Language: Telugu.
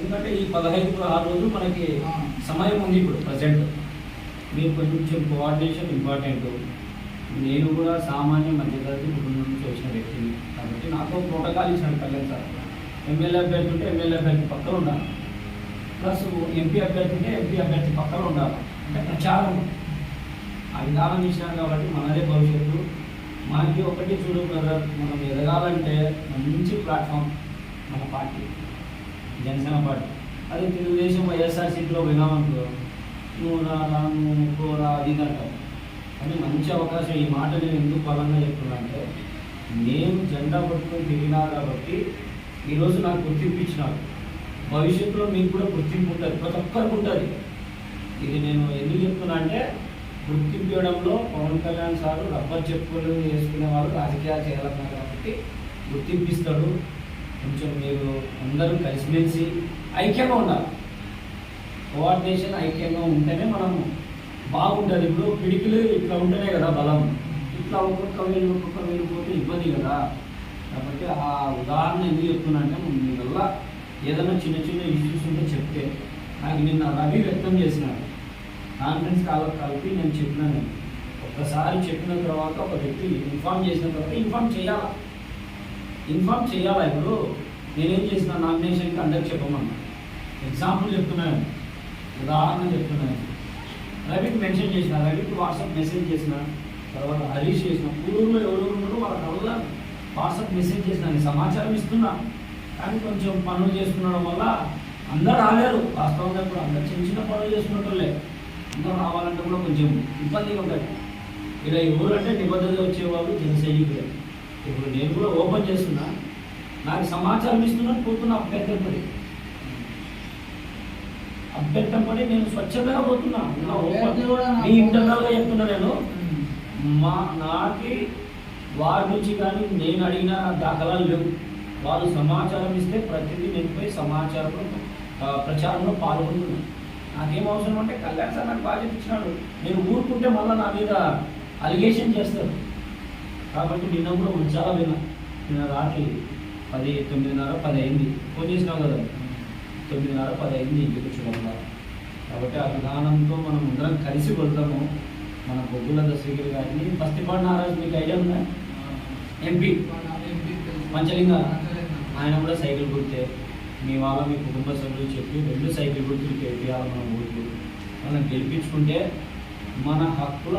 ఎందుకంటే ఈ 15-16 రోజులు మనకి సమయం ఉంది. ఇప్పుడు ప్రజెంట్ మీరు కొంచెం కోఆర్డినేషన్ ఇంపార్టెంట్. నేను కూడా సామాన్య మధ్యతరగతి కుటుంబం నుంచి వచ్చిన వ్యక్తిని కాబట్టి నాకు ప్రోటోకాల్ ఇచ్చినాడు కళ్యాణ్ సార్. ఎమ్మెల్యే అభ్యర్థి ఉంటే ఎమ్మెల్యే అభ్యర్థి పక్కన ఉండాలి, ప్లస్ ఎంపీ అభ్యర్థి ఉంటే ఎంపీ అభ్యర్థి పక్కన ఉండాలి. అంటే ప్రచారం ఆ విధానం ఇచ్చినారు కాబట్టి మనదే భవిష్యత్తు. మనకి ఒకటి చూడు బ్రదర్, మనం ఎదగాలంటే మంచి ప్లాట్ఫామ్ మన పార్టీ జనసేన పార్టీ. అదే తెలుగుదేశం వైఎస్ఆర్సీపీలో వినామనుకో నువ్వు రా నువ్వు కోరా అది అంటావు. కానీ మంచి అవకాశం. ఈ మాట నేను ఎందుకు బలంగా చెప్తున్నా అంటే నేను జెండా పట్టుకొని తిరిగినా కాబట్టి ఈరోజు నాకు గుర్తింపు ఇచ్చినాడు. భవిష్యత్తులో మీకు కూడా గుర్తింపు ఉంటుంది, ప్రతి ఒక్కరికి ఉంటుంది. ఇది నేను ఎందుకు చెప్తున్నా అంటే గుర్తింపు ఇవ్వడంలో పవన్ కళ్యాణ్ సారు రబ్బర్ చెప్పులు వేసుకునే వాళ్ళు రాజకీయాలు చేయాలన్నారు కాబట్టి గుర్తింపు ఇస్తాడు. కొంచెం మీరు అందరూ కలిసిమెలిసి ఐక్యంగా ఉండాలి. కోఆర్డినేషన్ ఐక్యంగా ఉంటేనే మనం బాగుంటుంది. ఇప్పుడు పిడికిలు ఇట్లా ఉంటేనే కదా బలం. ఇట్లా ఒక్కొక్క వేలు పోతే ఇబ్బంది కదా. కాబట్టి ఆ ఉదాహరణ ఎందుకు చెప్తున్నా అంటే మీ వల్ల ఏదైనా చిన్న చిన్న ఇష్యూస్ ఉంటే చెప్తే నాకు నిన్న రవి వ్యక్తం చేసినాడు. కాన్ఫరెన్స్ కాలకు కలిపి నేను చెప్పినాను. ఒక్కసారి చెప్పిన తర్వాత ఒక వ్యక్తి ఇన్ఫార్మ్ చేసిన తర్వాత ఇన్ఫార్మ్ చేయాలా. ఇప్పుడు నేనేం చేసిన నామినేషన్కి అందరికి చెప్పమన్నా. ఎగ్జాంపుల్ చెప్తున్నాను, ఉదాహరణ చెప్తున్నాను. రవికి మెన్షన్ చేసిన, రవికి వాట్సాప్ మెసేజ్ చేసిన, తర్వాత హరీష్ చేసిన, ఊళ్ళో ఎవరెవరు ఉన్నారో వాళ్ళకి అవ్వదా వాట్సాప్ మెసేజ్ చేసిన, నేను సమాచారం ఇస్తున్నా. కానీ కొంచెం పనులు చేసుకునడం వల్ల అందరూ రాలేరు. వాస్తవంగా ఇప్పుడు అందరు చిన్న చిన్న పనులు చేసుకున్నట్లే అందరూ రావాలంటే కూడా కొంచెం ఇబ్బందిగా ఉంటుంది. ఇలా ఎవరంటే నిబద్ధతగా వచ్చేవాళ్ళు జన సైనికులే. ఇప్పుడు నేను కూడా ఓపెన్ చేస్తున్నా, నాకు సమాచారం ఇస్తున్నాను పోతున్నా. అభ్యర్థం పడి నేను స్వచ్ఛందంగా పోతున్నా. మీ ఇంటర్నల్గా చెప్తున్నా. నేను నాకి వారి నుంచి కానీ నేను అడిగిన దాఖలాలు లేవు. వాళ్ళు సమాచారం ఇస్తే ప్రతిదీ నేను పోయి ప్రచారంలో పాల్గొంటున్నాను. నాకేం అవసరం అంటే కళ్యాణ్ సార్ నాకు బాధ్యత ఇచ్చినాడు. నేను ఊరుకుంటే మళ్ళీ నా మీద అలిగేషన్ చేస్తారు. కాబట్టి నిన్న కూడా చాలా నిన్న రాత్రి 9:30-10 అయింది. ఫోన్ చేసినావు కదా, 9:30-10 అయింది ఇంటికి వచ్చడం. కాబట్టి ఆ విధానంతో మనం అందరం కలిసి వెళ్తాము. మన బొగ్గుల దశగిరి గారిని పస్తిపాడు నారాజు మీకు ఐడియా ఉందా? ఎంపీ పంచలింగ ఆయన కూడా సైకిల్ గుర్తే. మీ మీ కుటుంబ సభ్యులు చెప్పి 2 సైకిల్ గుర్తులు వేయాలి. మనం ఓట్లు మనం గెలిపించుకుంటే మన హక్కుల